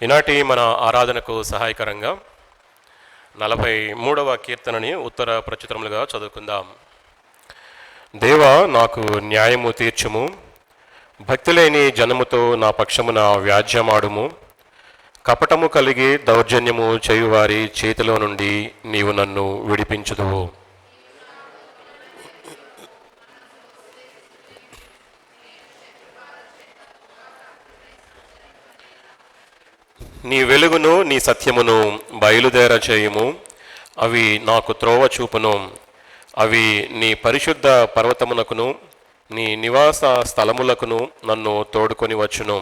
ఈనాటి మన ఆరాధనకు సహాయకరంగా 43వ కీర్తనని ఉత్తర ప్రచురములుగా చదువుకుందాం. దేవా, నాకు న్యాయము తీర్చుము, భక్తి లేని జనముతో నా పక్షమున వ్యాజ్యమాడుము. కపటము కలిగి దౌర్జన్యము చేయువారి చేతిలో నుండి నీవు నన్ను విడిపించుదువు. నీ వెలుగును నీ సత్యమును బయలుదేర చేయుము. అవి నాకు త్రోవ చూపును. అవి నీ పరిశుద్ధ పర్వతమునకును నీ నివాస స్థలములకును నన్ను తోడుకొని వచ్చును.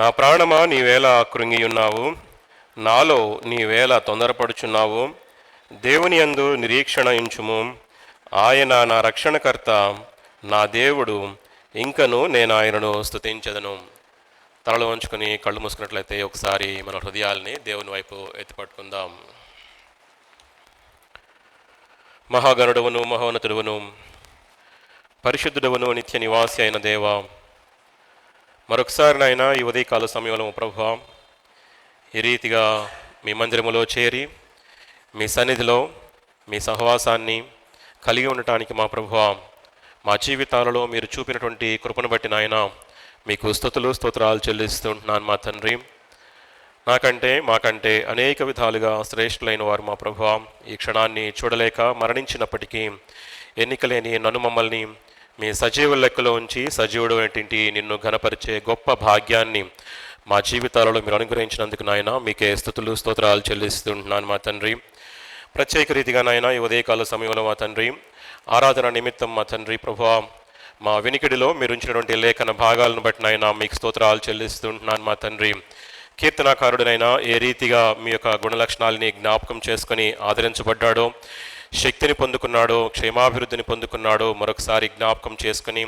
నా ప్రాణమా, నీవేళ కృంగియున్నావు, నాలో నీవేళ తొందరపడుచున్నావు. దేవుని యందు నిరీక్షణ ఉంచుము. ఆయన నా రక్షణకర్త, నా దేవుడు, ఇంకను నేను ఆయనను స్తుతించెదను. తలలో ఉంచుకొని కళ్ళు మూసుకున్నట్లయితే ఒకసారి మన హృదయాల్ని దేవుని వైపు ఎత్తిపట్టుకుందాం. మహాగణుడవును, మహోన్నతుడవును, పరిశుద్ధుడవును, నిత్య నివాసి అయిన దేవా, మరొకసారి నాయన ఈ ఉదయకాల సమయంలో ప్రభువా, ఈ రీతిగా మీ మందిరములో చేరి మీ సన్నిధిలో మీ సహవాసాన్ని కలిగి ఉండటానికి మా ప్రభువా, మా జీవితాలలో మీరు చూపినటువంటి కృపను బట్టి నాయన మీకు స్తుతులు స్తోత్రాలు చెల్లిస్తుంటున్నాను మా తండ్రి. మాకంటే అనేక విధాలుగా శ్రేష్ఠులైన వారు మా ప్రభువా, ఈ క్షణాన్ని చూడలేక మరణించినప్పటికీ ఎన్నికలేని నన్ను మమ్మల్ని మీ సజీవుల లెక్కలో ఉంచి సజీవుడు ఏంటి నిన్ను ఘనపరిచే గొప్ప భాగ్యాన్ని మా జీవితాలలో మీరు అనుగ్రహించినందుకు నాయన మీకే స్తుతులు స్తోత్రాలు చెల్లిస్తుంటున్నాను మా తండ్రి. ప్రత్యేక రీతిగా నాయన ఈ ఉదయకాల సమయంలో మా తండ్రి ఆరాధన నిమిత్తం మా తండ్రి ప్రభువా, మా వినికిడిలో మీరు ఉంచినటువంటి లేఖన భాగాలను బట్టి నాయన మీకు స్తోత్రాలు చెల్లిస్తుంటున్నాను మా తండ్రి. కీర్తనాకారుడినైనా ఏ రీతిగా మీ యొక్క గుణలక్షణాలని జ్ఞాపకం చేసుకొని ఆదరించబడ్డాడో, శక్తిని పొందుకున్నాడో, క్షేమాభివృద్ధిని పొందుకున్నాడో మరొకసారి జ్ఞాపకం చేసుకుని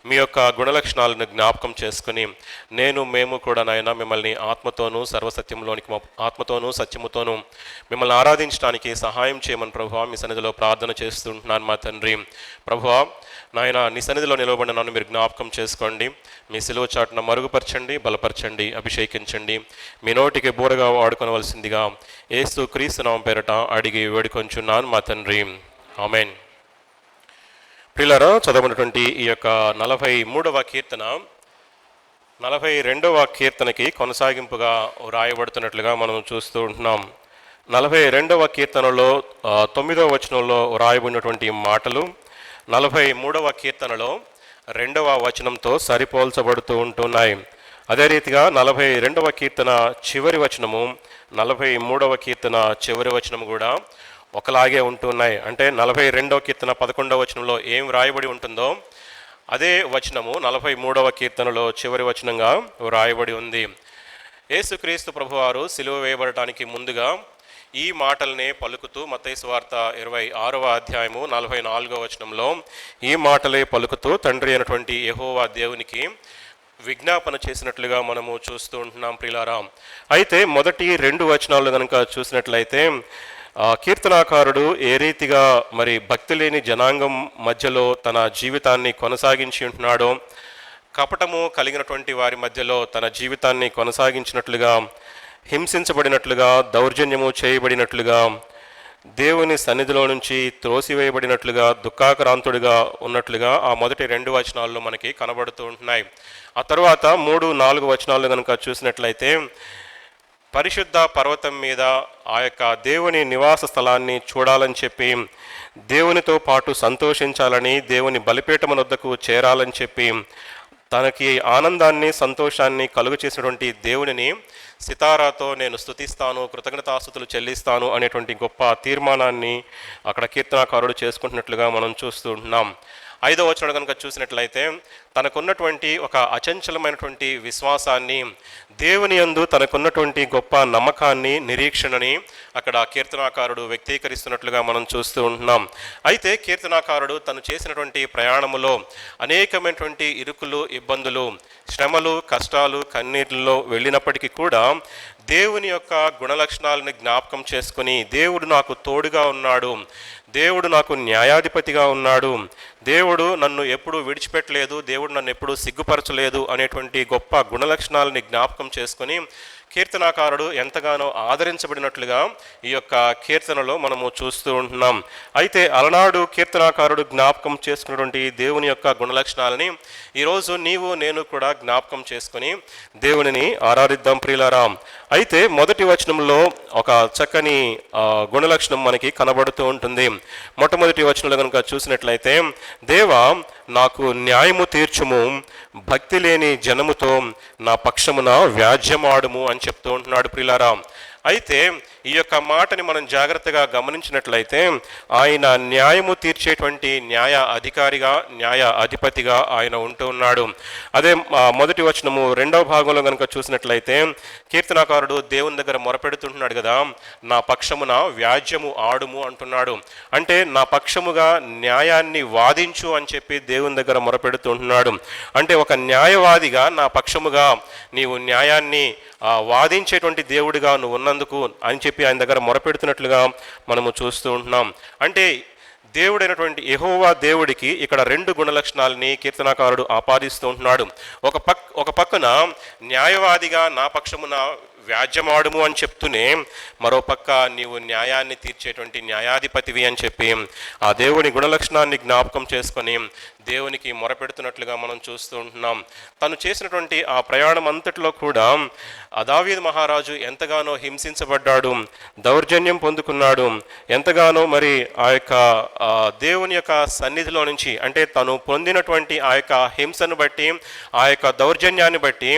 మీ యొక్క గుణలక్షణాలను జ్ఞాపకం చేసుకుని మేము కూడా నాయన మిమ్మల్ని ఆత్మతోనూ సర్వసత్యంలోనికి ఆత్మతోనూ సత్యముతోనూ మిమ్మల్ని ఆరాధించడానికి సహాయం చేయమని ప్రభువా మీ సన్నిధిలో ప్రార్థన చేస్తుంటున్నాను మా తండ్రి. ప్రభువా నాయన నీ సన్నిధిలో నిలవబడిన నన్ను మీరు జ్ఞాపకం చేసుకోండి. మీ సిలువ చాటున మరుగుపరచండి, బలపరచండి, అభిషేకించండి. మీ నోటికి బూరగా వాడుకొనవలసిందిగా యేసు క్రీస్తు నామం పేరట అడిగి వేడుకొంచున్నాను మా తండ్రి. ఆమేన్. ప్రియులారా, చదవనటువంటి ఈ యొక్క 43వ కీర్తన 42వ కీర్తనకి కొనసాగింపుగా వ్రాయబడుతున్నట్లుగా మనం చూస్తూ ఉంటున్నాం. 42వ కీర్తనలో 9వ వచనంలో వ్రాయబడినటువంటి మాటలు 43వ కీర్తనలో 2వ వచనంతో సరిపోల్చబడుతూ ఉంటున్నాయి. అదే రీతిగా 42వ కీర్తన చివరి వచనము 43వ కీర్తన చివరి వచనము కూడా ఒకలాగే ఉంటున్నాయి. అంటే 42వ కీర్తన 11వ వచనంలో ఏం వ్రాయబడి ఉంటుందో అదే వచనము 43వ కీర్తనలో చివరి వచనంగా వ్రాయబడి ఉంది. యేసుక్రీస్తు ప్రభువారు సిలువ వేయబడటానికి ముందుగా ఈ మాటలనే పలుకుతూ మత్తయి సువార్త 26వ అధ్యాయము 44వ వచనంలో ఈ మాటలే పలుకుతూ తండ్రి అయినటువంటి యెహోవా దేవునికి విజ్ఞాపన చేసినట్లుగా మనము చూస్తూ ఉంటున్నాం ప్రియులారా. అయితే మొదటి 2 వచనాలు కనుక చూసినట్లయితే కీర్తనాకారుడు ఏ రీతిగా మరి భక్తి లేని జనాంగం మధ్యలో తన జీవితాన్ని కొనసాగించి ఉంటున్నాడో, కపటము కలిగినటువంటి వారి మధ్యలో తన జీవితాన్ని కొనసాగించినట్లుగా, హింసించబడినట్లుగా, దౌర్జన్యము చేయబడినట్లుగా, దేవుని సన్నిధిలో నుంచి త్రోసివేయబడినట్లుగా, దుఃఖాక్రాంతుడిగా ఉన్నట్లుగా ఆ మొదటి 2 వచనాల్లో మనకి కనబడుతూ ఉంటున్నాయి. ఆ తర్వాత 3, 4 వచనాలు కనుక చూసినట్లయితే పరిశుద్ధ పర్వతం మీద ఆ యొక్క దేవుని నివాస స్థలాన్ని చూడాలని చెప్పి, దేవునితో పాటు సంతోషించాలని, దేవుని బలిపీఠం వద్దకు చేరాలని చెప్పి, తనకి ఆనందాన్ని సంతోషాన్ని కలుగు చేసినటువంటి దేవునిని సితారాతో నేను స్తుతిస్తాను, కృతజ్ఞతాస్తుతులు చెల్లిస్తాను అనేటువంటి గొప్ప తీర్మానాన్ని అక్కడ కీర్తనాకారుడు చేసుకుంటున్నట్లుగా మనం చూస్తూ ఉంటున్నాం. 5వ వచనం కనుక చూసినట్లయితే తనకున్నటువంటి ఒక అచంచలమైనటువంటి విశ్వాసాన్ని, దేవుని యందు తనకున్నటువంటి గొప్ప నమ్మకాన్ని, నిరీక్షణని అక్కడ కీర్తనాకారుడు వ్యక్తీకరిస్తున్నట్లుగా మనం చూస్తూ ఉంటున్నాం. అయితే కీర్తనాకారుడు తను చేసినటువంటి ప్రయాణములో అనేకమైనటువంటి ఇరుకులు, ఇబ్బందులు, శ్రమలు, కష్టాలు, కన్నీటిలో వెళ్ళినప్పటికీ కూడా దేవుని యొక్క గుణలక్షణాలను జ్ఞాపకం చేసుకుని, దేవుడు నాకు తోడుగా ఉన్నాడు, దేవుడు నాకు న్యాయాధిపతిగా ఉన్నాడు, దేవుడు నన్ను ఎప్పుడూ విడిచిపెట్టలేదు, దేవుడు నన్ను ఎప్పుడూ సిగ్గుపరచలేదు అనేటువంటి గొప్ప గుణలక్షణాలని జ్ఞాపకం చేసుకుని కీర్తనాకారుడు ఎంతగానో ఆదరించబడినట్లుగా ఈ యొక్క కీర్తనలో మనము చూస్తూ ఉంటున్నాం. అయితే అలనాడు కీర్తనాకారుడు జ్ఞాపకం చేసుకున్నటువంటి దేవుని యొక్క గుణలక్షణాలని ఈరోజు నీవు నేను కూడా జ్ఞాపకం చేసుకుని దేవునిని ఆరాధిద్దాం ప్రియులారా. అయితే మొదటి వచనంలో ఒక చక్కని గుణలక్షణం మనకి కనబడుతూ ఉంటుంది. మొట్టమొదటి వచనంలో కనుక చూసినట్లయితే, దేవా నాకు న్యాయము తీర్చుము, భక్తి లేని జనముతో నా పక్షమున వ్యాజ్యమాడుము అని చెప్తూ ఉంటున్నాడు ప్రియులారా. అయితే ఈ యొక్క మాటని మనం జాగ్రత్తగా గమనించినట్లయితే, ఆయన న్యాయము తీర్చేటువంటి న్యాయ అధికారిగా, న్యాయ అధిపతిగా ఆయన ఉంటూ ఉన్నాడు. అదే మొదటి వచనము రెండవ భాగంలో కనుక చూసినట్లయితే కీర్తనాకారుడు దేవుని దగ్గర మొరపెడుతుంటున్నాడు కదా, నా పక్షమున వ్యాజ్యము ఆడుము అంటున్నాడు. అంటే నా పక్షముగా న్యాయాన్ని వాదించు అని చెప్పి దేవుని దగ్గర మొరపెడుతుంటున్నాడు. అంటే ఒక న్యాయవాదిగా నా పక్షముగా నీవు న్యాయాన్ని వాదించేటువంటి దేవుడిగా నువ్వు ఉన్నందుకు అని చెప్పి ఆయన దగ్గర మొరపెడుతున్నట్లుగా మనము చూస్తూ ఉంటున్నాం. అంటే దేవుడైనటువంటి యెహోవా దేవుడికి ఇక్కడ రెండు గుణలక్షణాలని కీర్తనాకారుడు ఆపాదిస్తూ ఉంటున్నాడు. ఒక పక్కన న్యాయవాదిగా నా పక్షమున వ్యాజ్యమాడుము అని చెప్తూనే, మరోపక్క నీవు న్యాయాన్ని తీర్చేటువంటి న్యాయాధిపతివి అని చెప్పి ఆ దేవుని గుణలక్షణాన్ని జ్ఞాపకం చేసుకొని దేవునికి మొరపెడుతున్నట్లుగా మనం చూస్తూ ఉంటున్నాం. తను చేసినటువంటి ఆ ప్రయాణం అంతటిలో కూడా దావీదు మహారాజు ఎంతగానో హింసించబడ్డాడు, దౌర్జన్యం పొందుకున్నాడు, ఎంతగానో మరి ఆ యొక్క దేవుని యొక్క సన్నిధిలో నుంచి, అంటే తను పొందినటువంటి ఆ యొక్క హింసను బట్టి, ఆ యొక్క దౌర్జన్యాన్ని బట్టి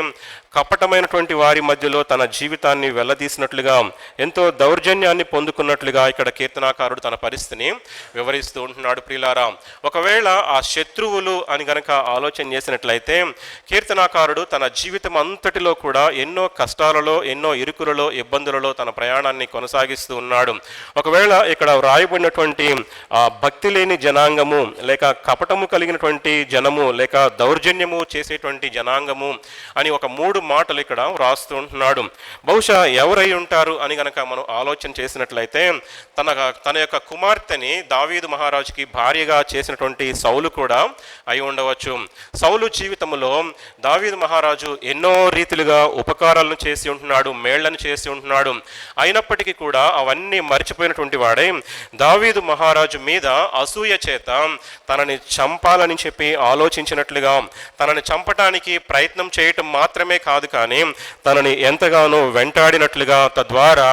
కపటమైనటువంటి వారి మధ్యలో తన జీవితాన్ని వెల్లదీసినట్లుగా, ఎంతో దౌర్జన్యాన్ని పొందుకున్నట్లుగా ఇక్కడ కీర్తనాకారుడు తన పరిస్థితిని వివరిస్తూ ఉంటున్నాడు ప్రియులారా. ఒకవేళ ఆ శత్రువులు అని గనక ఆలోచన చేసినట్లయితే, కీర్తనాకారుడు తన జీవితం అంతటిలో కూడా ఎన్నో కష్టాలలో, ఎన్నో ఇరుకులలో, ఇబ్బందులలో తన ప్రయాణాన్ని కొనసాగిస్తూ ఉన్నాడు. ఒకవేళ ఇక్కడ వ్రాయబడినటువంటి ఆ భక్తి లేని జనాంగము, లేక కపటము కలిగినటువంటి జనము, లేక దౌర్జన్యము చేసేటువంటి జనాంగము అని ఒక మూడు మాటలు ఇక్కడ వ్రాస్తూ ఉంటున్నాడు. బహుశా ఎవరై ఉంటారు అని గనక మనం ఆలోచన చేసినట్లయితే, తన యొక్క కుమార్తెని దావీదు మహారాజుకి భార్యగా చేసినటువంటి సౌలు కూడా అయి ఉండవచ్చు. సౌలు జీవితంలో దావీదు మహారాజు ఎన్నో రీతిలుగా ఉపకారాలను చేసి ఉంటున్నాడు, మేళ్లను చేసి ఉంటున్నాడు. అయినప్పటికీ కూడా అవన్నీ మర్చిపోయినటువంటి వాడే దావీదు మహారాజు మీద అసూయ చేత తనని చంపాలని చెప్పి ఆలోచించినట్లుగా, తనని చంపటానికి ప్రయత్నం చేయటం మాత్రమే కాదు కానీ తనని ఎంతగానో వెంటాడినట్లుగా, తద్వారా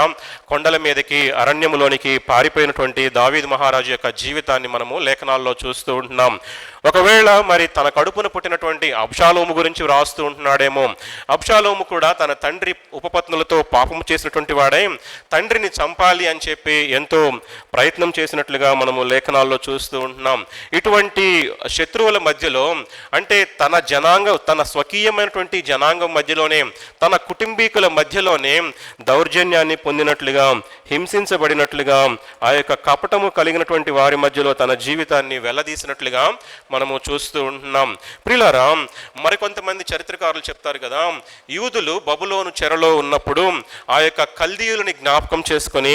కొండల మీదకి, అరణ్యములోనికి పారిపోయినటువంటి దావీదు మహారాజు యొక్క జీవితాన్ని మనము లేఖనాల్లో చూస్తూ ఉంటున్నాం. ఒకవేళ మరి తన కడుపున పుట్టినటువంటి అబ్షాలోము గురించి వ్రాస్తూ ఉంటున్నాడేమో. అబ్షాలోము కూడా తన తండ్రి ఉపపత్నులతో పాపము చేసినటువంటి వాడే తండ్రిని చంపాలి అని చెప్పి ఎంతో ప్రయత్నం చేసినట్లుగా మనము లేఖనాల్లో చూస్తూ ఉంటున్నాం. ఇటువంటి శత్రువుల మధ్యలో, అంటే తన స్వకీయమైనటువంటి జనాంగం మధ్యలోనే, తన కుటుంబీకుల మధ్యలోనే దౌర్జన్యాన్ని పొందినట్లుగా, హింసించబడినట్లుగా, ఆ యొక్క కపటము కలిగినటువంటి వారి మధ్యలో తన జీవితాన్ని వెల్లదీసినట్లుగా మనము చూస్తూ ఉంటున్నాం. ప్రియులారా, మరికొంతమంది చరిత్రకారులు చెప్తారు కదా, యూదులు బబులోను చెరలో ఉన్నప్పుడు ఆ యొక్క కల్దీయులని జ్ఞాపకం చేసుకొని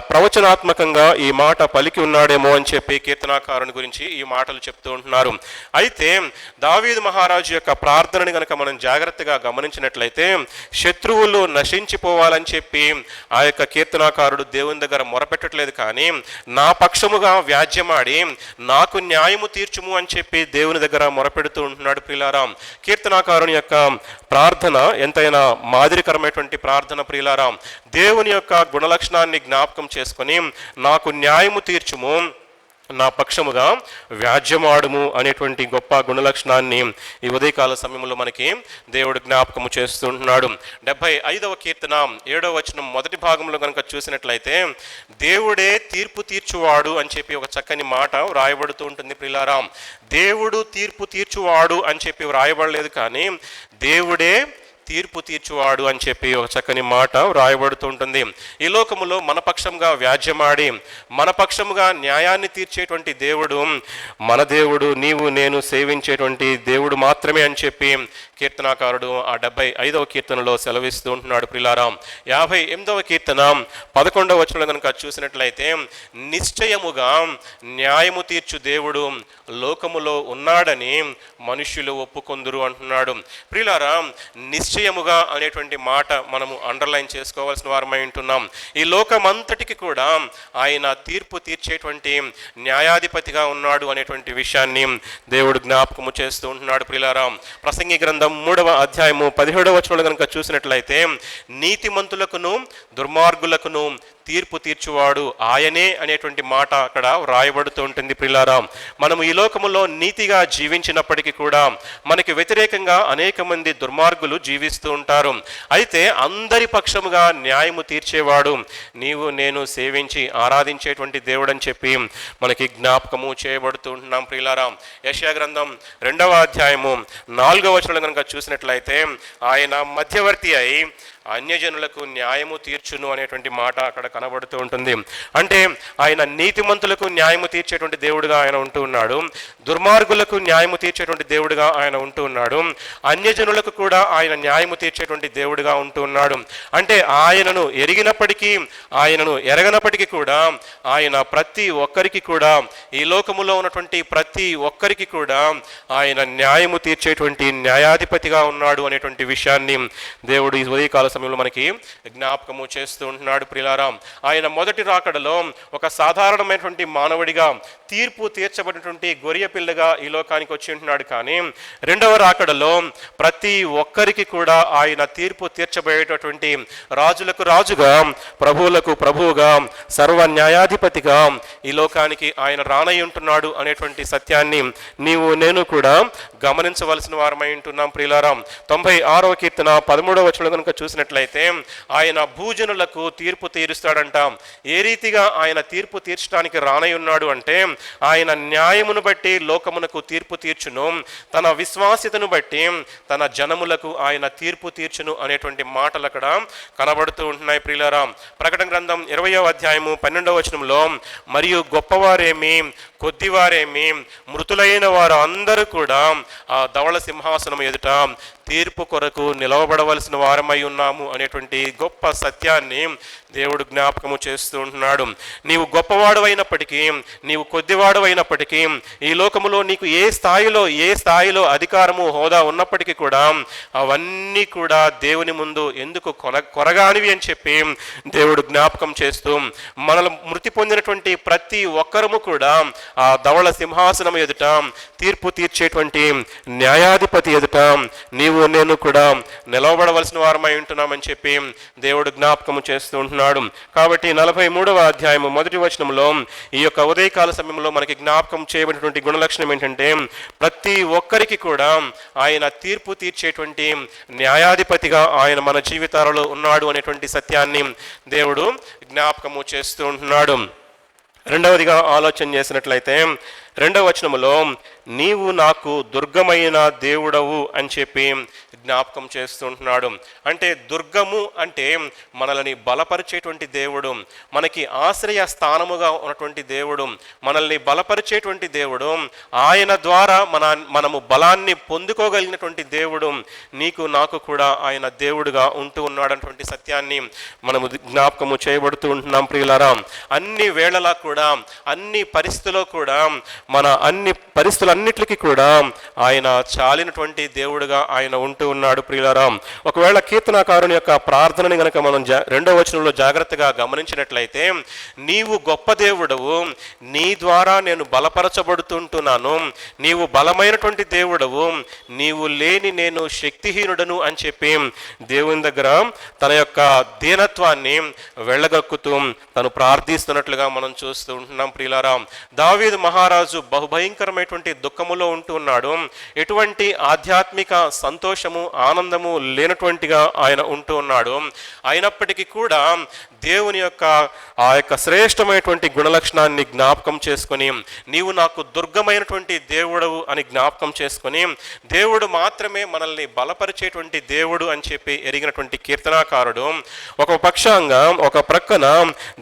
ప్రవచనాత్మకంగా ఈ మాట పలికి ఉన్నాడేమో అని చెప్పి కీర్తనాకారుని గురించి ఈ మాటలు చెప్తూ ఉంటున్నారు. అయితే దావీదు మహారాజు యొక్క ప్రార్థనని కనుక మనం జాగ్రత్తగా గమనించినట్లయితే, శత్రువులు నశించిపోవాలని చెప్పి ఆ యొక్క కీర్తనాకారుడు దేవుని దగ్గర మొరపెట్టట్లేదు, కానీ నా పక్షముగా వ్యాజ్యమాడి నాకు న్యాయము తీర్చుము అని చెప్పి దేవుని దగ్గర మొరపెడుతూ ఉంటున్నాడు ప్రియులారా. కీర్తనాకారుని యొక్క ప్రార్థన ఎంతైనా మాదిరికరమైనటువంటి ప్రార్థన ప్రియులారా. దేవుని యొక్క గుణలక్షణాన్ని జ్ఞాపకం చేసుకొని నాకు న్యాయము తీర్చుము, నా పక్షముగా వ్యాజ్యమాడుము అనేటువంటి గొప్ప గుణలక్షణాన్ని ఈ ఉదయకాల సమయంలో మనకి దేవుడు జ్ఞాపకము చేస్తుంటున్నాడు. 75వ కీర్తన 7వ వచనం మొదటి భాగంలో కనుక చూసినట్లయితే, దేవుడే తీర్పు తీర్చువాడు అని చెప్పి ఒక చక్కని మాట వ్రాయబడుతూ ఉంటుంది ప్రియులారా. దేవుడు తీర్పు తీర్చువాడు అని చెప్పి వ్రాయబడలేదు, కానీ దేవుడే తీర్పు తీర్చువాడు అని చెప్పి ఒక చక్కని మాట వ్రాయబడుతూ ఉంటుంది. ఈ లోకములో మన పక్షంగా వ్యాజ్యమాడి మన పక్షముగా న్యాయాన్ని తీర్చేటువంటి దేవుడు మన దేవుడు, నీవు నేను సేవించేటువంటి దేవుడు మాత్రమే అని చెప్పి కీర్తనాకారుడు ఆ 75వ కీర్తనలో సెలవిస్తూ ఉంటున్నాడు. ప్రిలారా 58వ కీర్తన 11వ వచనంలో కనుక చూసినట్లయితే, నిశ్చయముగా న్యాయము తీర్చు దేవుడు లోకములో ఉన్నాడని మనుష్యులు ఒప్పుకొందురు అంటున్నాడు. ప్రిలారా, నిశ్చయముగా అనేటువంటి మాట మనము అండర్లైన్ చేసుకోవాల్సిన వారమై ఉంటున్నాం. ఈ లోకమంతటికి కూడా ఆయన తీర్పు తీర్చేటువంటి న్యాయాధిపతిగా ఉన్నాడు అనేటువంటి విషయాన్ని దేవుడు జ్ఞాపకము చేస్తూ ఉంటున్నాడు. ప్రిలారా, ప్రసంగి గ్రంథం 3వ అధ్యాయము 17వ వచనంలో కనుక చూసినట్లయితే, నీతిమంతులకును దుర్మార్గులకును తీర్పు తీర్చువాడు ఆయనే అనేటువంటి మాట అక్కడ వ్రాయబడుతూ ఉంటుంది. ప్రిలారా, మనము ఈ లోకములో నీతిగా జీవించినప్పటికీ కూడా మనకి వ్యతిరేకంగా అనేక మంది దుర్మార్గులు జీవిస్తూ ఉంటారు. అయితే అందరి పక్షముగా న్యాయము తీర్చేవాడు నీవు నేను సేవించి ఆరాధించేటువంటి దేవుడని చెప్పి మనకి జ్ఞాపకము చేయబడుతూ ఉంటున్నాం. ప్రిలారా, యెషయా గ్రంథం 2వ అధ్యాయము 4వ వచనం కనుక చూసినట్లయితే, ఆయన మధ్యవర్తి అయి అన్యజనులకు న్యాయము తీర్చును అనేటువంటి మాట అక్కడ కనబడుతూ ఉంటుంది. అంటే ఆయన నీతిమంతులకు న్యాయము తీర్చేటువంటి దేవుడుగా ఆయన ఉంటూ ఉన్నాడు, దుర్మార్గులకు న్యాయము తీర్చేటువంటి దేవుడుగా ఆయన ఉంటూ ఉన్నాడు, అన్యజనులకు కూడా ఆయన న్యాయము తీర్చేటువంటి దేవుడుగా ఉంటూ ఉన్నాడు. అంటే ఆయనను ఎరిగినప్పటికీ ఆయనను ఎరగనప్పటికీ కూడా ఆయన ప్రతి ఒక్కరికి కూడా, ఈ లోకములో ఉన్నటువంటి ప్రతి ఒక్కరికి కూడా ఆయన న్యాయము తీర్చేటువంటి న్యాయాధిపతిగా ఉన్నాడు అనేటువంటి విషయాన్ని దేవుడు ఈ ఉదయకాల సమయంలో మనకి జ్ఞాపకము చేస్తూ ఉంటున్నాడు. ప్రిలారా, ఆయన మొదటి రాకడలో ఒక సాధారణమైనటువంటి మానవుడిగా తీర్పు తీర్చబడినటువంటి గొర్రె పిల్లగా ఈ లోకానికి వచ్చి ఉంటున్నాడు. కానీ రెండవ రాకడలో ప్రతి ఒక్కరికి కూడా ఆయన తీర్పు తీర్చబోయేటటువంటి రాజులకు రాజుగా, ప్రభువులకు ప్రభువుగా, సర్వ న్యాయాధిపతిగా ఈ లోకానికి ఆయన రానై ఉంటున్నాడు అనేటువంటి సత్యాన్ని నీవు నేను కూడా గమనించవలసిన వారమై ఉంటున్నాం. ప్రిలారా, 96వ కీర్తన 13వ వచనం కనుక చూసినట్లయితే, ఆయన భూజనులకు తీర్పు తీరుస్తాడంట. ఏ రీతిగా ఆయన తీర్పు తీర్చడానికి రానై ఉన్నాడు అంటే, ఆయన న్యాయమును బట్టి లోకమునకు తీర్పు తీర్చును, తన విశ్వాస్యతను బట్టి తన జనములకు ఆయన తీర్పు తీర్చును అనేటువంటి మాటలు అక్కడ కనబడుతూ ఉంటున్నాయి. ప్రియులారా, ప్రకటన గ్రంథం 20వ అధ్యాయము 12వ వచనంలో, మరియు గొప్పవారేమి కొద్దివారేమి మృతులైన వారు అందరూ కూడా ఆ ధవళ సింహాసనం ఎదుట తీర్పు కొరకు నిలవబడవలసిన వారమై ఉన్నాము అనేటువంటి గొప్ప సత్యాన్ని దేవుడు జ్ఞాపకము చేస్తూ ఉంటున్నాడు. నీవు గొప్పవాడు అయినప్పటికీ, నీవు కొద్దివాడు అయినప్పటికీ, ఈ లోకములో నీకు ఏ స్థాయిలో అధికారము హోదా ఉన్నప్పటికీ కూడా అవన్నీ కూడా దేవుని ముందు ఎందుకు కొరగానివి అని చెప్పి దేవుడు జ్ఞాపకం చేస్తూ, మనల్ని మృతి పొందినటువంటి ప్రతి ఒక్కరము కూడా ఆ ధవళ సింహాసనం ఎదుట తీర్పు తీర్చేటువంటి న్యాయాధిపతి ఎదుట నీవు నేను కూడా నిలవబడవలసిన వారమై ఉంటున్నామని చెప్పి దేవుడు జ్ఞాపకము చేస్తూ ఉంటున్నాడు. కాబట్టి 43వ అధ్యాయము 1వ వచనంలో ఈ యొక్క ఉదయకాల సమయంలో మనకి జ్ఞాపకం చేయబడినటువంటి గుణలక్షణం ఏంటంటే, ప్రతి ఒక్కరికి కూడా ఆయన తీర్పు తీర్చేటువంటి న్యాయాధిపతిగా ఆయన మన జీవితాలలో ఉన్నాడు అనేటువంటి సత్యాన్ని దేవుడు జ్ఞాపకము చేస్తూ ఉంటున్నాడు. రెండవదిగా ఆలోచన చేసినట్లయితే 2వ వచనములో, నీవు నాకు దుర్గమైన దేవుడవు అని చెప్పి జ్ఞాపకం చేస్తుంటున్నాడు. అంటే దుర్గము అంటే మనల్ని బలపరిచేటువంటి దేవుడు, మనకి ఆశ్రయ స్థానముగా ఉన్నటువంటి దేవుడు, మనల్ని బలపరిచేటువంటి దేవుడు, ఆయన ద్వారా మనము బలాన్ని పొందుకోగలిగినటువంటి దేవుడు, నీకు నాకు కూడా ఆయన దేవుడుగా ఉంటూ ఉన్నాడన్నటువంటి సత్యాన్ని మనము జ్ఞాపకము చేయబడుతూ ఉంటున్నాం. ప్రియులారా, అన్ని వేళలా కూడా, అన్ని పరిస్థితుల్లో కూడా, మన అన్ని పరిస్థితులన్నిటికీ కూడా ఆయన చాలినటువంటి దేవుడుగా ఆయన ఉంటూ ఉన్నాడు. ప్రియులారా, ఒకవేళ కీర్తనాకారుని యొక్క ప్రార్థనని గనక మనం 2వ వచనంలో జాగ్రత్తగా గమనించినట్లయితే, నీవు గొప్ప దేవుడవు, నీ ద్వారా నేను బలపరచబడుతుంటున్నాను, నీవు బలమైనటువంటి దేవుడవు, నీవు లేని నేను శక్తిహీనుడను అని చెప్పి దేవుని దగ్గర తన యొక్క దీనత్వాన్ని వెళ్ళగక్కుతూ తను ప్రార్థిస్తున్నట్లుగా మనం చూస్తూ ఉంటున్నాం. ప్రియులారా, దావీదు మహారాజు బహుభయంకరమైనటువంటి దుఃఖములో ఉంటూ ఉన్నాడు. ఎటువంటి ఆధ్యాత్మిక సంతోషము ఆనందము లేనటువంటిగా ఆయన ఉంటూ ఉన్నాడు. అయినప్పటికీ కూడా దేవుని యొక్క ఆ యొక్క శ్రేష్టమైనటువంటి గుణలక్షణాన్ని జ్ఞాపకం చేసుకొని, నీవు నాకు దుర్గమైనటువంటి దేవుడు అని జ్ఞాపకం చేసుకొని, దేవుడు మాత్రమే మనల్ని బలపరిచేటువంటి దేవుడు అని చెప్పి ఎరిగినటువంటి కీర్తనాకారుడు ఒక పక్షంగా ఒక ప్రక్కన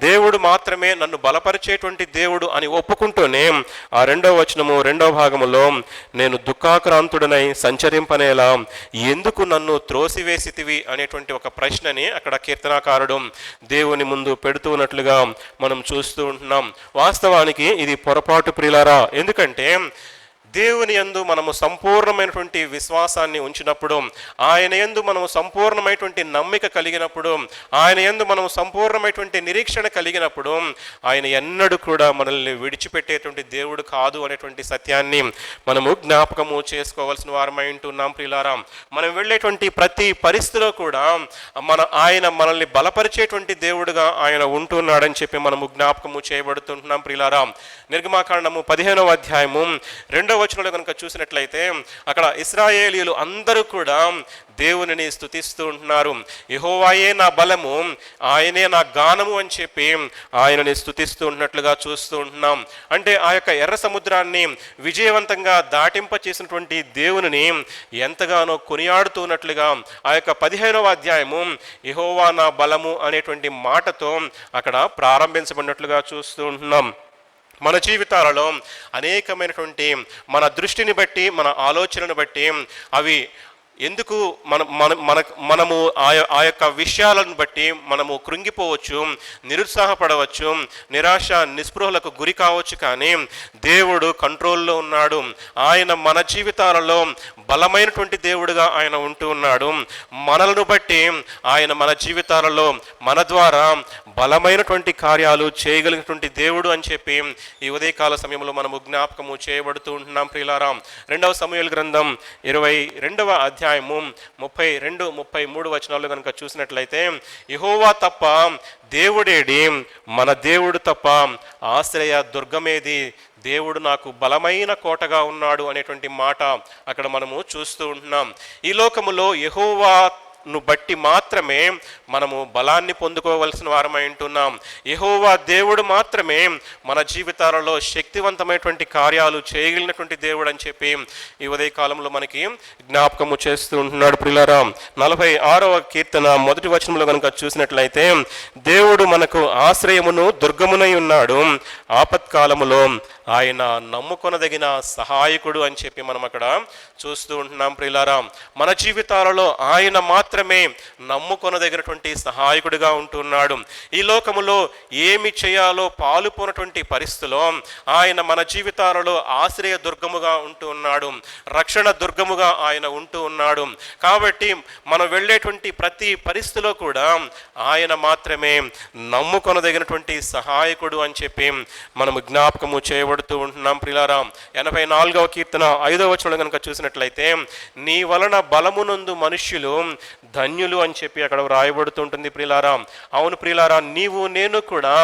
దేవుడు మాత్రమే నన్ను బలపరిచేటువంటి దేవుడు అని ఒప్పుకుంటూనే ఆ రెండవ వచనము రెండవ భాగములో, నేను దుఃఖాక్రాంతుడనై సంచరింపనేలా ఎందుకు నన్ను త్రోసివేసితివి అనేటువంటి ఒక ప్రశ్నని అక్కడ కీర్తనాకారుడు దేవుని ముందు పెడుతున్నట్లుగా మనం చూస్తూ ఉంటున్నాం. వాస్తవానికి ఇది పొరపాటు ప్రియులారా. ఎందుకంటే దేవుని యందు మనము సంపూర్ణమైనటువంటి విశ్వాసాన్ని ఉంచినప్పుడు, ఆయన యందు మనము సంపూర్ణమైనటువంటి నమ్మిక కలిగినప్పుడు, ఆయన యందు మనము సంపూర్ణమైనటువంటి నిరీక్షణ కలిగినప్పుడు, ఆయన ఎన్నడూ కూడా మనల్ని విడిచిపెట్టేటువంటి దేవుడు కాదు అనేటువంటి సత్యాన్ని మనము జ్ఞాపకము చేసుకోవాల్సిన వారమై ఉంటున్నాం ప్రియులారా. మనం వెళ్ళేటువంటి ప్రతి పరిస్థితిలో కూడా ఆయన మనల్ని బలపరిచేటువంటి దేవుడుగా ఆయన ఉంటున్నాడని చెప్పి మనము జ్ఞాపకము చేయబడుతుంటున్నాం ప్రియులారా. నిర్గమాకాండము 15వ అధ్యాయము 2వ వచనంలో కనుక చూసినట్లయితే అక్కడ ఇశ్రాయేలీయులు అందరూ కూడా దేవునిని స్తుతిస్తూ ఉంటున్నారు. యెహోవాయే నా బలము, ఆయనే నా గానము అని చెప్పి ఆయనని స్తుతిస్తూ ఉన్నట్లుగా చూస్తూ ఉంటున్నాం. అంటే ఆ యొక్క ఎర్ర సముద్రాన్ని విజయవంతంగా దాటింప చేసినటువంటి దేవునిని ఎంతగానో కొనియాడుతున్నట్లుగా ఆ యొక్క 15వ అధ్యాయము యెహోవా నా బలము అనేటువంటి మాటతో అక్కడ ప్రారంభించబడినట్లుగా చూస్తూ ఉంటున్నాం. మన జీవితాలలో అనేకమైనటువంటి మన దృష్టిని బట్టి, మన ఆలోచనను బట్టి అవి ఎందుకు మనము ఆ యొక్క విషయాలను బట్టి మనము కృంగిపోవచ్చు, నిరుత్సాహపడవచ్చు, నిరాశ నిస్పృహలకు గురి కావచ్చు. కానీ దేవుడు కంట్రోల్లో ఉన్నాడు. ఆయన మన జీవితాలలో బలమైనటువంటి దేవుడుగా ఆయన ఉంటూ ఉన్నాడు. మనలను బట్టి ఆయన మన జీవితాలలో మన ద్వారా బలమైనటువంటి కార్యాలు చేయగలిగినటువంటి దేవుడు అని చెప్పి ఈ ఉదయకాల సమయంలో మనము జ్ఞాపకము చేయబడుతూ ఉంటున్నాం ప్రియులారా. 2వ సమూయేలు గ్రంథం 22వ అధ్యాయము 32, 33 వచనాలు కనుక చూసినట్లయితే, యెహోవా తప్ప దేవుడేడి, మన దేవుడు తప్ప ఆశ్రయ దుర్గమేది, దేవుడు నాకు బలమైన కోటగా ఉన్నాడు అనేటువంటి మాట అక్కడ మనము చూస్తూ ఉంటున్నాం. ఈ లోకములో యెహోవాను బట్టి మాత్రమే మనము బలాన్ని పొందుకోవలసిన వారమై ఉంటున్నాం. యెహోవా దేవుడు మాత్రమే మన జీవితాలలో శక్తివంతమైనటువంటి కార్యాలు చేయగలిగినటువంటి దేవుడు అని చెప్పి ఈ ఉదయ కాలంలో మనకి జ్ఞాపకము చేస్తూ ఉంటున్నాడు ప్రియులారా. 46వ కీర్తన 1వ వచనంలో కనుక చూసినట్లయితే, దేవుడు మనకు ఆశ్రయమును దుర్గమునై ఉన్నాడు, ఆపత్కాలములో ఆయన నమ్ముకొనదగిన సహాయకుడు అని చెప్పి మనం అక్కడ చూస్తూ ఉంటున్నాం ప్రియులారా. మన జీవితాలలో ఆయన మాత్రమే నమ్ముకొనదగినటువంటి సహాయకుడిగా ఉంటున్నాడు. ఈ లోకములో ఏమి చేయాలో పాలుపోనటువంటి పరిస్థితిలో ఆయన మన జీవితాలలో ఆశ్రయ దుర్గముగా ఉంటూ ఉన్నాడు, రక్షణ దుర్గముగా ఆయన ఉంటూ ఉన్నాడు. కాబట్టి మనం వెళ్ళేటువంటి ప్రతి పరిస్థితిలో కూడా ఆయన మాత్రమే నమ్ముకొనదగినటువంటి సహాయకుడు అని చెప్పి మనము జ్ఞాపకము చేయబడుతూ ఉంటున్నాం ప్రియులారా. 84వ కీర్తన 5వ వచనం కనుక చూసినట్లయితే, నీ వలన బలమునందు మనుష్యులు ధన్యులు అని చెప్పి అక్కడ వ్రాయబడుతుంటుంది ప్రియులారా. అవును ప్రియులారా, నీవు నేను కూడా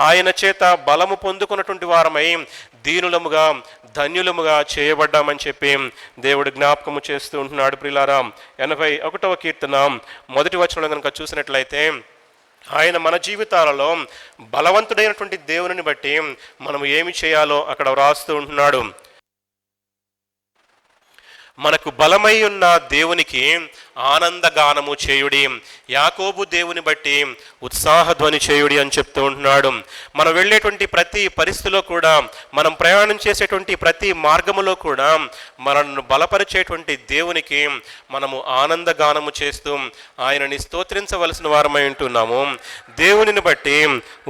ఆయన చేత బలము పొందుకున్నటువంటి వారమై దీనులముగా ధన్యులముగా చేయబడ్డామని చెప్పి దేవుడు జ్ఞాపకము చేస్తూ ఉంటున్నాడు ప్రియులారా. 81వ కీర్తన 1వ వచనం కనుక చూసినట్లయితే, ఆయన మన జీవితాలలో బలవంతుడైనటువంటి దేవుని బట్టి మనము ఏమి చేయాలో అక్కడ వ్రాస్తూ ఉంటున్నాడు. మనకు బలమై ఉన్న దేవునికి ఆనందగానము చేయుడి, యాకోబు దేవుని బట్టి ఉత్సాహధ్వని చేయుడి అని చెప్తూ ఉంటున్నాడు. మనం వెళ్ళేటువంటి ప్రతి పరిస్థితిలో కూడా, మనం ప్రయాణం చేసేటువంటి ప్రతి మార్గములో కూడా మనల్ని బలపరిచేటువంటి దేవునికి మనము ఆనందగానము చేస్తూ ఆయనని స్తోత్రించవలసిన వారమై ఉంటున్నాము. దేవునిని బట్టి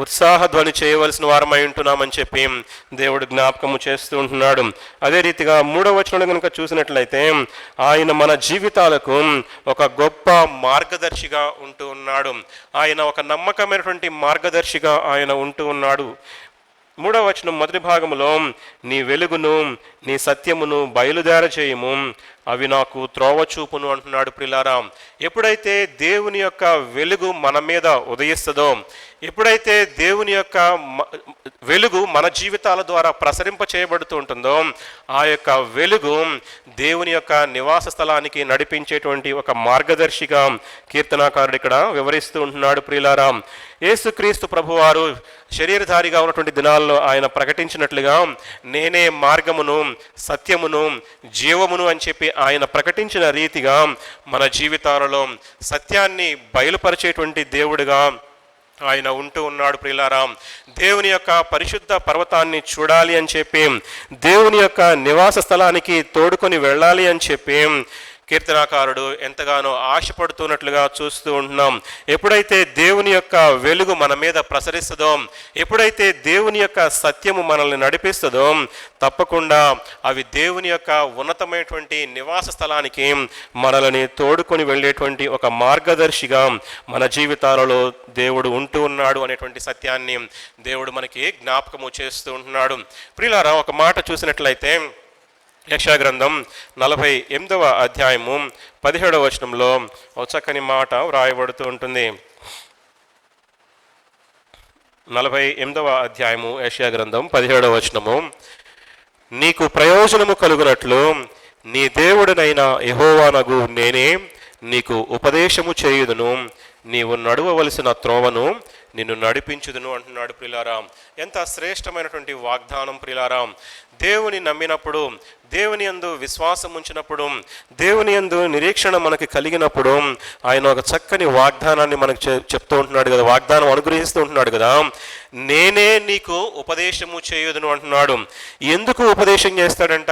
ఉత్సాహధ్వని చేయవలసిన వారమై ఉంటున్నామని చెప్పి దేవుడు జ్ఞాపకము చేస్తూ ఉంటున్నాడు. అదే రీతిగా 3వ వచనం కనుక చూసినట్లయితే, ఆయన మన జీవితాలకు ఒక గొప్ప మార్గదర్శిగా ఉంటూ ఉన్నాడు. ఆయన ఒక నమ్మకమైనటువంటి మార్గదర్శిగా ఆయన ఉంటూ ఉన్నాడు. 3వ వచనం 1వ భాగములో, నీ వెలుగును నీ సత్యమును బయలుదేర చేయము, అవి నాకు త్రోవ చూపును అంటున్నాడు ప్రిలారా. ఎప్పుడైతే దేవుని యొక్క వెలుగు మన మీద ఉదయిస్తుందో, ఎప్పుడైతే దేవుని యొక్క వెలుగు మన జీవితాల ద్వారా ప్రసరింప చేయబడుతూ ఉంటుందో, ఆ యొక్క వెలుగు దేవుని యొక్క నివాస స్థలానికి నడిపించేటువంటి ఒక మార్గదర్శిగా కీర్తనాకారుడు ఇక్కడ వివరిస్తూ ఉంటున్నాడు ప్రియులారా. యేసుక్రీస్తు ప్రభువారు శరీరధారిగా ఉన్నటువంటి దినాల్లో ఆయన ప్రకటించినట్లుగా, నేనే మార్గమును, సత్యమును, జీవమును అని చెప్పి ఆయన ప్రకటించిన రీతిగా మన జీవితాలలో సత్యాన్ని బయలుపరిచేటువంటి దేవుడిగా ఆయన ఉంటూ ఉన్నాడు ప్రియులారా. దేవుని యొక్క పరిశుద్ధ పర్వతాన్ని చూడాలి అని చెప్పి, దేవుని యొక్క నివాస స్థలానికి తోడుకొని వెళ్ళాలి అని చెప్పి కీర్తనాకారుడు ఎంతగానో ఆశపడుతున్నట్లుగా చూస్తూ ఉంటున్నాం. ఎప్పుడైతే దేవుని యొక్క వెలుగు మన మీద ప్రసరిస్తుందో, ఎప్పుడైతే దేవుని యొక్క సత్యము మనల్ని నడిపిస్తుందో, తప్పకుండా అవి దేవుని యొక్క ఉన్నతమైనటువంటి నివాస స్థలానికి మనల్ని తోడుకొని వెళ్ళేటువంటి ఒక మార్గదర్శిగా మన జీవితాలలో దేవుడు ఉంటూ ఉన్నాడు అనేటువంటి సత్యాన్ని దేవుడు మనకి జ్ఞాపకము చేస్తూ ఉంటున్నాడు. ప్రియులారా, ఒక మాట చూసినట్లయితే యెషయా గ్రంథం 48వ అధ్యాయము 17వ వచనంలో ఒక చక్కని మాట వ్రాయబడుతూ ఉంటుంది. 48వ అధ్యాయము యెషయా గ్రంథం 17వ వచనము, నీకు ప్రయోజనము కలుగునట్లు నీ దేవుడనైన యెహోవానగు నేనే నీకు ఉపదేశము చేయుదును, నీవు నడువవలసిన త్రోవను నిన్ను నడిపించుదును అంటున్నాడు ప్రియులారా. ఎంత శ్రేష్టమైనటువంటి వాగ్దానం ప్రియులారా. దేవుని నమ్మినప్పుడు, దేవుని యందు విశ్వాసం ఉంచినప్పుడు, దేవుని యందు నిరీక్షణ మనకి కలిగినప్పుడు ఆయన ఒక చక్కని వాగ్దానాన్ని మనకు చెప్తూ ఉంటున్నాడు కదా, వాగ్దానం అనుగ్రహిస్తూ ఉంటున్నాడు కదా. నేనే నీకు ఉపదేశము చేయుదును అంటున్నాడు. ఎందుకు ఉపదేశం చేస్తాడంట?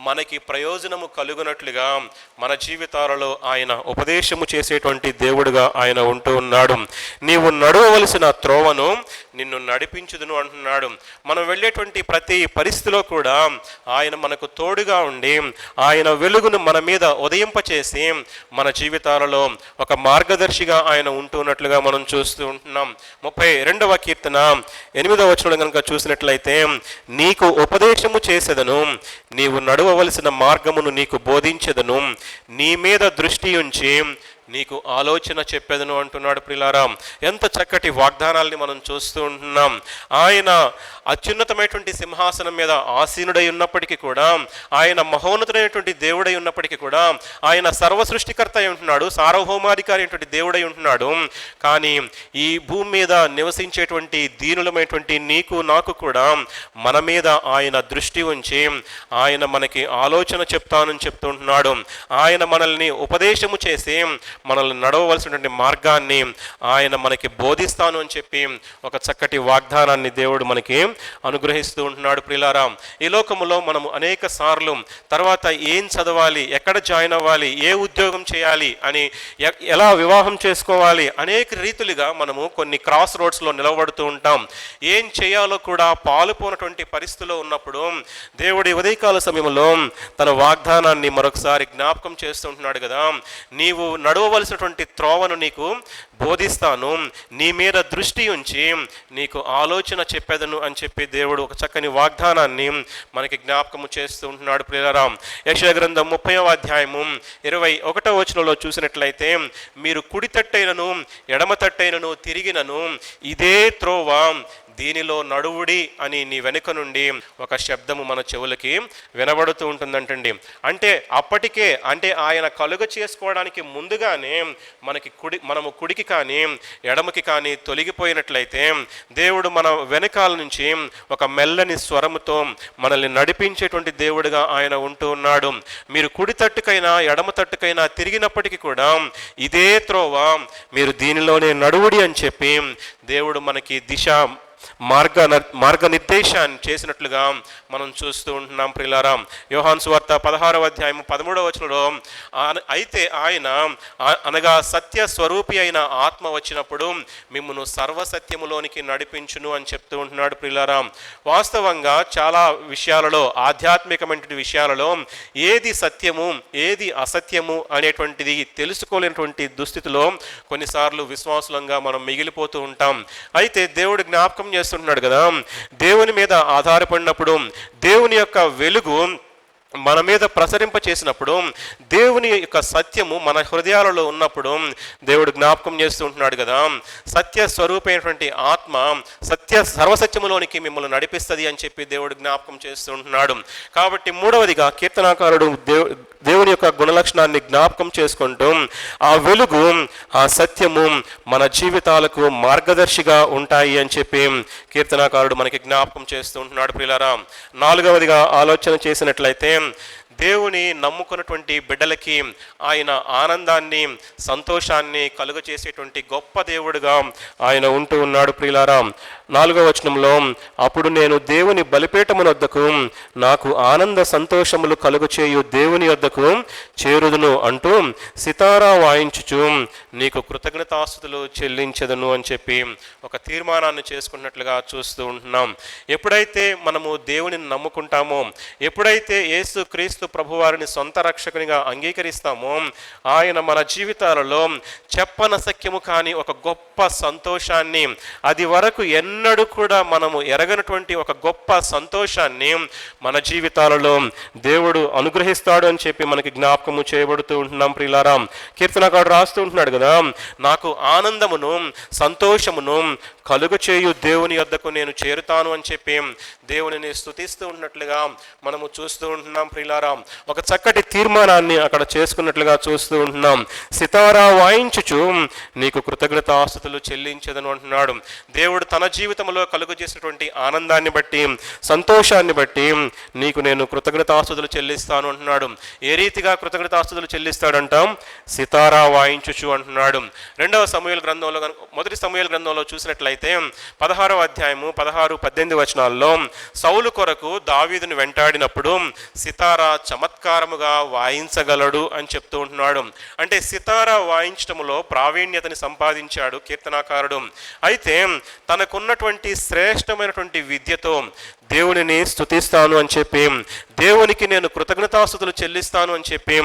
మనకి ప్రయోజనము కలుగునట్లుగా మన జీవితాలలో ఆయన ఉపదేశము చేసేటువంటి దేవుడుగా ఆయన ఉంటూ ఉన్నాడు. నీవు నడవవలసిన త్రోవను నిన్ను నడిపించుదును అంటున్నాడు. మనం వెళ్ళేటువంటి ప్రతి పరిస్థితిలో కూడా ఆయన మనకు తోడుగా ఉండి, ఆయన వెలుగును మన మీద ఉదయింపచేసి మన జీవితాలలో ఒక మార్గదర్శిగా ఆయన ఉంటున్నట్లుగా మనం చూస్తూ ఉంటున్నాం. 32వ కీర్తన 8వ వచనం కనుక చూసినట్లయితే, నీకు ఉపదేశము చేసేదను, నీవు నడవవలసిన మార్గమును నీకు బోధించెదను, నీ మీద దృష్టి ఉంచి నీకు ఆలోచన చెప్పేదను అంటున్నాడు ప్రియులారా. ఎంత చక్కటి వాగ్దానాల్ని మనం చూస్తూ ఉంటున్నాం. ఆయన అత్యున్నతమైనటువంటి సింహాసనం మీద ఆసీనుడై ఉన్నప్పటికీ కూడా, ఆయన మహోన్నతుడైనటువంటి దేవుడై ఉన్నప్పటికీ కూడా, ఆయన సర్వ సృష్టికర్త అయి ఉంటున్నాడు, సార్వభౌమాధికారి అయినటువంటి దేవుడై ఉంటున్నాడు. కానీ ఈ భూమి మీద నివసించేటువంటి దీనులమైనటువంటి నీకు నాకు కూడా మన మీద ఆయన దృష్టి ఉంచి ఆయన మనకి ఆలోచన చెప్తానని చెప్తూ ఉంటున్నాడు. ఆయన మనల్ని ఉపదేశము చేసి మనల్ని నడవవలసినటువంటి మార్గాన్ని ఆయన మనకి బోధిస్తాను అని చెప్పి ఒక చక్కటి వాగ్దానాన్ని దేవుడు మనకి అనుగ్రహిస్తూ ఉంటున్నాడు ప్రియులారా. ఈ లోకములో మనము అనేక సార్లు తర్వాత ఏం చదవాలి, ఎక్కడ జాయిన్ అవ్వాలి, ఏ ఉద్యోగం చేయాలి అని, ఎలా వివాహం చేసుకోవాలి, అనేక రీతులుగా మనము కొన్ని క్రాస్ రోడ్స్లో నిలబడుతూ ఉంటాం. ఏం చేయాలో కూడా పాలుపోనటువంటి పరిస్థితిలో ఉన్నప్పుడు దేవుడి ఉదయకాల సమయంలో తన వాగ్దానాన్ని మరొకసారి జ్ఞాపకం చేస్తూ ఉంటున్నాడు కదా. నీవు నడవవలసినటువంటి త్రోవను నీకు బోధిస్తాను, నీ మీద దృష్టి ఉంచి నీకు ఆలోచన చెప్పేదను అని చెప్పి దేవుడు ఒక చక్కని వాగ్దానాన్ని మనకి జ్ఞాపకము చేస్తూ ఉంటున్నాడు ప్రియులారా. యెషయా గ్రంథం 30వ అధ్యాయము 21వ వచనంలో చూసినట్లయితే, మీరు కుడి తట్టైనను ఎడమ తట్టైనను తిరిగినను ఇదే త్రోవ, దీనిలో నడువుడి అని నీ వెనుక నుండి ఒక శబ్దము మన చెవులకి వినబడుతూ ఉంటుందంటండి. అంటే అప్పటికే, అంటే ఆయన కలుగ చేసుకోవడానికి ముందుగానే మనము కుడికి కానీ ఎడమకి కానీ తొలగిపోయినట్లయితే దేవుడు మన వెనకాల నుంచి ఒక మెల్లని స్వరముతో మనల్ని నడిపించేటువంటి దేవుడుగా ఆయన ఉంటూ ఉన్నాడు. మీరు కుడి తట్టుకైనా ఎడమ తట్టుకైనా తిరిగినప్పటికీ కూడా ఇదే త్రోవ, మీరు దీనిలోనే నడువుడి అని చెప్పి దేవుడు మనకి మార్గనిర్దేశాన్ని చేసినట్లుగా మనం చూస్తూ ఉంటున్నాం ప్రియులారా. యోహాను సువార్త 16వ అధ్యాయం 13వ వచనంలో, అయితే ఆయన అనగా సత్య స్వరూపి అయిన ఆత్మ వచ్చినప్పుడు మిమ్మును సర్వసత్యములోనికి నడిపించును అని చెప్తూ ఉంటున్నాడు ప్రియులారా. వాస్తవంగా చాలా విషయాలలో, ఆధ్యాత్మికమైన విషయాలలో ఏది సత్యము ఏది అసత్యము అనేటువంటిది తెలుసుకోలేనటువంటి దుస్థితిలో కొన్నిసార్లు విశ్వాసులంగా మనం మిగిలిపోతూ ఉంటాం. అయితే దేవుడు జ్ఞాపకం చేస్తుంటున్నాడు కదా, దేవుని మీద ఆధారపడినప్పుడు దేవుని యొక్క వెలుగు మన మీద ప్రసరింప చేసినప్పుడు, దేవుని యొక్క సత్యము మన హృదయాలలో ఉన్నప్పుడు దేవుడు జ్ఞాపకం చేస్తూ ఉంటున్నాడు కదా, సత్య స్వరూపమైనటువంటి ఆత్మ సర్వసత్యములోనికి మిమ్మల్ని నడిపిస్తుంది అని చెప్పి దేవుడు జ్ఞాపకం చేస్తూ ఉంటున్నాడు. కాబట్టి మూడవదిగా కీర్తనాకారుడు దేవుని యొక్క గుణలక్షణాన్ని జ్ఞాపకం చేసుకుంటూ ఆ వెలుగు, ఆ సత్యము మన జీవితాలకు మార్గదర్శిగా ఉంటాయి అని చెప్పి కీర్తనాకారుడు మనకి జ్ఞాపకం చేస్తూ ఉంటున్నాడు. ప్రియులారా, నాలుగవదిగా ఆలోచన చేసినట్లయితే, దేవుని నమ్ముకున్నటువంటి బిడ్డలకి ఆయన ఆనందాన్ని, సంతోషాన్ని కలుగచేసేటువంటి గొప్ప దేవుడుగా ఆయన ఉంటూ ఉన్నాడు. ప్రియులారా, 4వ వచనంలో, అప్పుడు నేను దేవుని బలిపీఠమునొద్దకు, నాకు ఆనంద సంతోషములు కలుగచేయు దేవుని యొద్దకు చేరుదును అంటూ సితారా వాయించుచు నీకు కృతజ్ఞతాస్తుతులు చెల్లించదును అని చెప్పి ఒక తీర్మానాన్ని చేసుకున్నట్లుగా చూస్తూ ఉంటున్నాం. ఎప్పుడైతే మనము దేవుని నమ్ముకుంటామో, ఎప్పుడైతే యేసు క్రీస్తు ప్రభువారిని సొంత రక్షకునిగా అంగీకరిస్తామో, ఆయన మన జీవితాలలో చెప్పనసక్యము కాని ఒక గొప్ప సంతోషాన్ని, అది వరకు ఎన్నడూ కూడా మనము ఎరగనటువంటి ఒక గొప్ప సంతోషాన్ని మన జీవితాలలో దేవుడు అనుగ్రహిస్తాడు అని చెప్పి మనకి జ్ఞాపకము చేయబడుతూ ఉంటున్నాం. ప్రియులారా, కీర్తనకారుడు రాస్తూ ఉంటున్నాడు కదా, నాకు ఆనందమును సంతోషమును కలుగు చేయు దేవుని యొద్దకు నేను చేరుతాను అని చెప్పి దేవునిని స్తుతిస్తూ ఉన్నట్లుగా మనము చూస్తూ ఉంటున్నాం. ప్రియులారా, ఒక చక్కటి తీర్మానాన్ని అక్కడ చేసుకున్నట్లుగా చూస్తూ ఉంటున్నాం. సితారా వాయించుచు నీకు కృతజ్ఞతాస్తుతులు చెల్లించదను అంటున్నాడు. దేవుడు తన జీవితంలో కలుగు చేసినటువంటి ఆనందాన్ని బట్టి, సంతోషాన్ని బట్టి నీకు నేను కృతజ్ఞతాస్తుతులు చెల్లిస్తాను అంటున్నాడు. ఏ రీతిగా కృతజ్ఞతాస్తుతులు చెల్లిస్తాడంటాం? సితారా వాయించుచు అంటున్నాడు. మొదటి సమూయేలు గ్రంథంలో చూసినట్లయితే 16వ అధ్యాయము 16-18 వచనాల్లో సౌలు కొరకు దావీదును వెంటాడినప్పుడు సితారా చమత్కారముగా వాయించగలడు అని చెప్తూ ఉంటున్నాడు. అంటే సితారా వాయించటములో ప్రావీణ్యతని సంపాదించాడు కీర్తనాకారుడు. అయితే తనకున్నటువంటి శ్రేష్టమైనటువంటి విద్యతో దేవునిని స్తుతిస్తాను అని చెప్పి, దేవునికి నేను కృతజ్ఞతాస్తుతులు చెల్లిస్తాను అని చెప్పి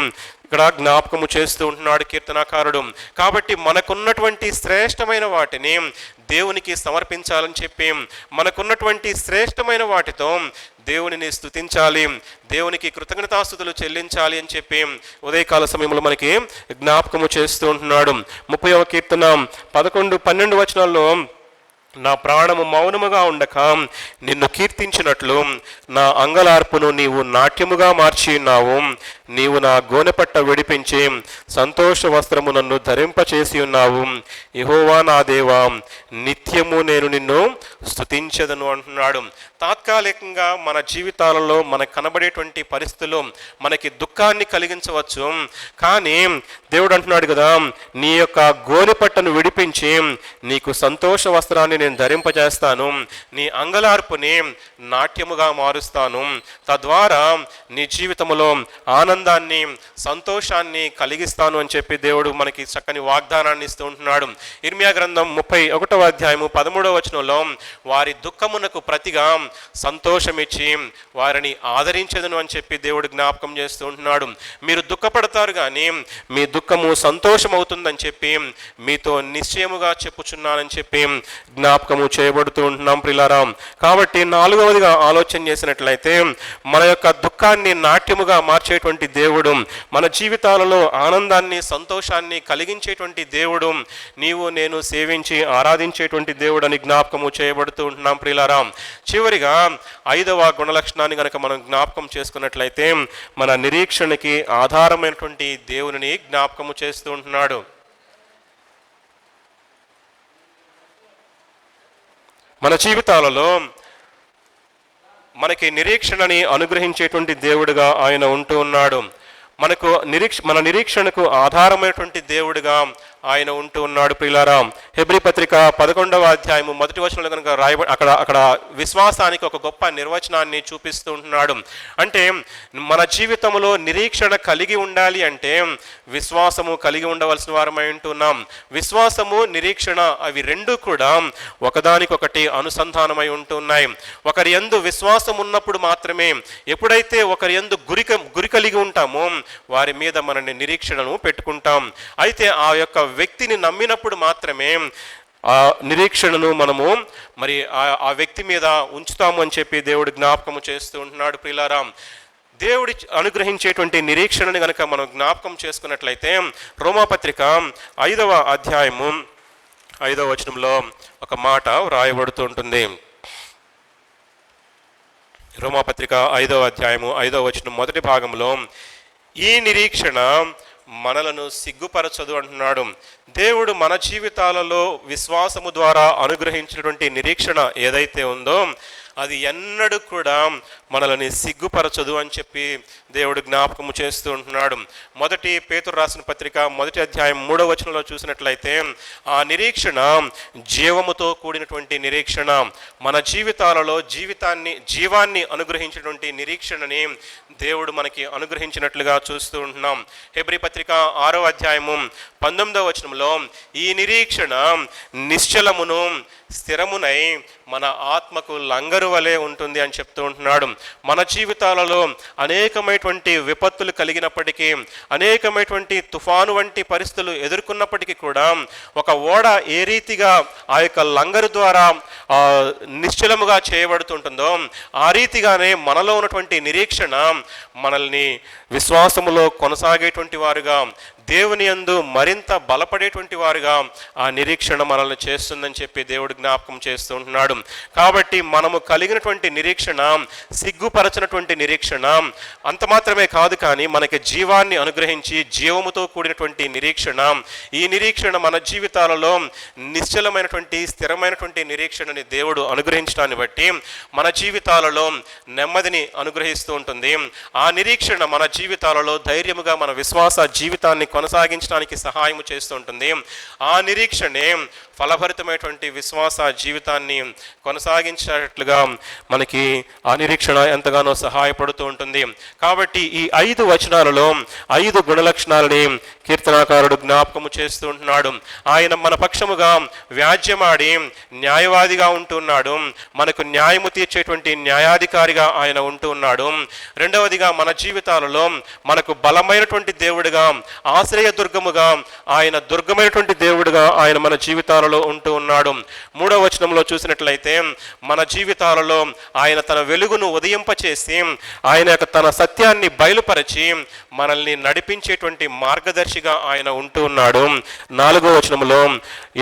ఇక్కడ జ్ఞాపకము చేస్తూ ఉంటున్నాడు కీర్తనాకారుడు. కాబట్టి మనకున్నటువంటి శ్రేష్టమైన వాటిని దేవునికి సమర్పించాలని చెప్పి, మనకున్నటువంటి శ్రేష్టమైన వాటితో దేవునిని స్తుతించాలి, దేవునికి కృతజ్ఞతాస్తుతులు చెల్లించాలి అని చెప్పి ఉదయకాల సమయంలో మనకి జ్ఞాపకము చేస్తూ ఉంటున్నాడు. 30వ కీర్తన 11-12 వచనాల్లో, నా ప్రాణము మౌనముగా ఉండక నిన్ను కీర్తించినట్లు నా అంగలార్పును నీవు నాట్యముగా మార్చి ఉన్నావు. నీవు నా గోనెపట్ట విడిపించి సంతోష వస్త్రము నన్ను ధరింపచేసి ఉన్నావు. యెహోవా నా దేవా, నిత్యము నేను నిన్ను స్తుతించెదను అంటున్నాడు. తాత్కాలికంగా మన జీవితాలలో మనకు కనబడేటువంటి పరిస్థితులు మనకి దుఃఖాన్ని కలిగించవచ్చు, కానీ దేవుడు అంటున్నాడు కదా, నీ యొక్క గోనెపట్టను విడిపించి నీకు సంతోష వస్త్రాన్ని నేను ధరింపజేస్తాను, నీ అంగలార్పుని నాట్యముగా మారుస్తాను, తద్వారా నీ జీవితంలో ఆనందాన్ని, సంతోషాన్ని కలిగిస్తాను అని చెప్పి దేవుడు మనకి చక్కని వాగ్దానాన్ని ఇస్తూ ఉంటున్నాడు. ఇర్మియా గ్రంథం 31వ అధ్యాయము 13వ వచనంలో, వారి దుఃఖమునకు ప్రతిగా సంతోషమిచ్చి వారిని ఆదరించదును అని చెప్పి దేవుడు జ్ఞాపకం చేస్తూ ఉంటున్నాడు. మీరు దుఃఖపడతారు కానీ మీ దుఃఖము సంతోషం అవుతుందని చెప్పి మీతో నిశ్చయముగా చెప్పుచున్నానని చెప్పి జ్ఞాపకము చేయబడుతూ ఉంటున్నాం. ప్రియులారా, కాబట్టి 4వదిగా ఆలోచన చేసినట్లయితే, మన యొక్క దుఃఖాన్ని నాట్యముగా మార్చేటువంటి దేవుడు, మన జీవితాలలో ఆనందాన్ని, సంతోషాన్ని కలిగించేటువంటి దేవుడు, నీవు నేను సేవించి ఆరాధించేటువంటి దేవుడు అని జ్ఞాపకము చేయబడుతూ ఉంటున్నాం. ప్రియులారా, చివరిగా 5వ గుణలక్షణాన్ని కనుక మనం జ్ఞాపకం చేసుకున్నట్లయితే, మన నిరీక్షణకి ఆధారమైనటువంటి దేవునిని జ్ఞాపకము చేస్తూ ఉంటున్నాడు. మన జీవితాలలో మనకి నిరీక్షణని అనుగ్రహించేటువంటి దేవుడుగా ఆయన ఉంటూ ఉన్నాడు. మన నిరీక్షణకు ఆధారమైనటువంటి దేవుడుగా ఆయన ఉంటూ ఉన్నాడు. ప్రియులారా, హెబ్రీ పత్రిక 11వ అధ్యాయము 1వ వచనంలో కనుక అక్కడ విశ్వాసానికి ఒక గొప్ప నిర్వచనాన్ని చూపిస్తూ ఉంటున్నాడు. అంటే మన జీవితంలో నిరీక్షణ కలిగి ఉండాలి అంటే విశ్వాసము కలిగి ఉండవలసిన వారమై ఉంటున్నాం. విశ్వాసము, నిరీక్షణ అవి రెండు కూడా ఒకదానికొకటి అనుసంధానమై ఉంటున్నాయి. ఒకరి యందు విశ్వాసం ఉన్నప్పుడు మాత్రమే, ఎప్పుడైతే ఒకరి యందు గురి కలిగి ఉంటామో వారి మీద మన నిరీక్షణను పెట్టుకుంటాం. అయితే ఆ యొక్క వ్యక్తిని నమ్మినప్పుడు మాత్రమే ఆ నిరీక్షణను మనము ఆ వ్యక్తి మీద ఉంచుతాము అని చెప్పి దేవుడు జ్ఞాపకము చేస్తూ ఉంటున్నాడు. ప్రియులారా, దేవుడి అనుగ్రహించేటువంటి నిరీక్షణని కనుక మనం జ్ఞాపకం చేసుకున్నట్లయితే రోమాపత్రిక 5వ అధ్యాయము 5వ వచనంలో ఒక మాట వ్రాయబడుతూ ఉంటుంది. రోమాపత్రిక 5వ అధ్యాయము 5వ వచనం మొదటి భాగంలో, ఈ నిరీక్షణ మనలను సిగ్గుపరచదు అంటున్నాడు. దేవుడు మన జీవితాలలో విశ్వాసము ద్వారా అనుగ్రహించినటువంటి నిరీక్షణ ఏదైతే ఉందో అది ఎన్నడూ కూడా మనల్ని సిగ్గుపరచదు అని చెప్పి దేవుడు జ్ఞాపకము చేస్తూ ఉంటున్నాడు. మొదటి పేతురు రాసిన పత్రిక 1వ అధ్యాయం 3వ వచనంలో చూసినట్లయితే ఆ నిరీక్షణ జీవముతో కూడినటువంటి నిరీక్షణ, మన జీవితాలలో జీవాన్ని అనుగ్రహించినటువంటి నిరీక్షణని దేవుడు మనకి అనుగ్రహించినట్లుగా చూస్తూ ఉంటున్నాం. హెబ్రీ పత్రిక 6వ అధ్యాయము 19వ వచనంలో, ఈ నిరీక్షణ నిశ్చలమును స్థిరమునై మన ఆత్మకు లంగరు వలె ఉంటుంది అని చెప్తూ ఉంటున్నాడు. మన జీవితాలలో అనేకమైనటువంటి విపత్తులు కలిగినప్పటికీ, అనేకమైనటువంటి తుఫాను వంటి పరిస్థితులు ఎదుర్కొన్నప్పటికీ కూడా ఒక ఓడ ఏ రీతిగా ఆ యొక్క లంగరు ద్వారా నిశ్చలముగా చేయబడుతుంటుందో ఆ రీతిగానే మనలో ఉన్నటువంటి నిరీక్షణ మనల్ని విశ్వాసములో కొనసాగేటువంటి వారుగా, దేవుని యందు మరింత బలపడేటువంటి వారుగా ఆ నిరీక్షణ మనల్ని చేస్తుందని చెప్పి దేవుడు జ్ఞాపకం చేస్తూ ఉంటున్నాడు. కాబట్టి మనము కలిగినటువంటి నిరీక్షణ సిగ్గుపరచినటువంటి నిరీక్షణ అంత మాత్రమే కాదు, కానీ మనకి జీవాన్ని అనుగ్రహించి జీవముతో కూడినటువంటి నిరీక్షణ. ఈ నిరీక్షణ మన జీవితాలలో నిశ్చలమైనటువంటి స్థిరమైనటువంటి నిరీక్షణని దేవుడు అనుగ్రహించడాన్ని బట్టి మన జీవితాలలో నెమ్మదిని అనుగ్రహిస్తూ ఉంటుంది. ఆ నిరీక్షణ మన జీవితాలలో ధైర్యముగా మన విశ్వాస జీవితాన్ని కొనసాగించడానికి సహాయం చేస్తూ ఉంటుంది. ఆ నిరీక్షణే ఫలభరితమైనటువంటి విశ్వాస జీవితాన్ని కొనసాగించేటట్లుగా మనకి ఆ నిరీక్షణ ఎంతగానో సహాయపడుతూ ఉంటుంది. కాబట్టి ఈ 5 వచనాలలో 5 గుణలక్షణాలని కీర్తనాకారుడు జ్ఞాపకము చేస్తూ ఉంటున్నాడు. ఆయన మన పక్షముగా వ్యాజ్యమాడి న్యాయవాదిగా ఉంటున్నాడు. మనకు న్యాయము తీర్చేటువంటి న్యాయాధికారిగా ఆయన ఉంటూ ఉన్నాడు. రెండవదిగా మన జీవితాలలో మనకు బలమైనటువంటి దేవుడిగా, ఆశ్రయదుర్గముగా, ఆయన దుర్గమైనటువంటి దేవుడిగా ఆయన మన జీవితాలలో ఉంటూ ఉన్నాడు. 3వ వచనంలో చూసినట్లయితే మన జీవితాలలో ఆయన తన వెలుగును ఉదయింపచేసి ఆయన తన సత్యాన్ని బయలుపరచి మనల్ని నడిపించేటువంటి మార్గదర్శిగా ఆయన ఉంటూ ఉన్నాడు. 4వ వచనంలో,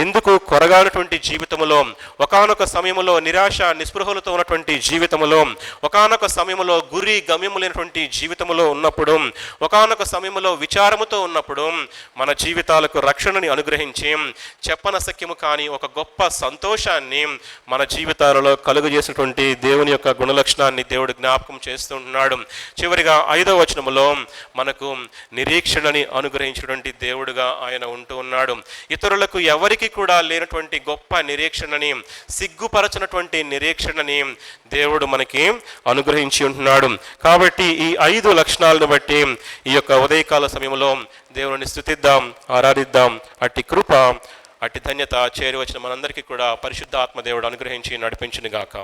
ఎందుకు కొరగానటువంటి జీవితములో, ఒకానొక సమయంలో నిరాశ నిస్పృహలతో ఉన్నటువంటి జీవితములో, ఒకానొక సమయంలో గురి గమ్యము లేనటువంటి జీవితములో ఉన్నప్పుడు, ఒకానొక సమయంలో విచారముతో ఉన్నప్పుడు మన జీవితాలకు రక్షణని అనుగ్రహించి చెప్పనసక్యము కాని ఒక గొప్ప సంతోషాన్ని మన జీవితాలలో కలుగజేసినటువంటి దేవుని యొక్క గుణలక్షణాన్ని దేవుడు జ్ఞాపకం చేస్తున్నాడు. చివరిగా 5వ వచనములో మనకు నిరీక్షణని అనుగ్రహించినటువంటి దేవుడుగా ఆయన ఉంటూ ఉన్నాడు. ఇతరులకు ఎవరికి కూడా లేనటువంటి గొప్ప నిరీక్షణని, సిగ్గుపరచినటువంటి నిరీక్షణని దేవుడు మనకి అనుగ్రహించి ఉంటున్నాడు. కాబట్టి ఈ 5 లక్షణాలను బట్టి ఈ యొక్క ఉదయకాల సమయంలో దేవుని స్తుతిద్దాం, ఆరాధిద్దాం. అట్టి కృప, అట్టి ధన్యత చేరి వచ్చిన మనందరికీ కూడా పరిశుద్ధ ఆత్మ దేవుడు అనుగ్రహించి నడిపించును గాక.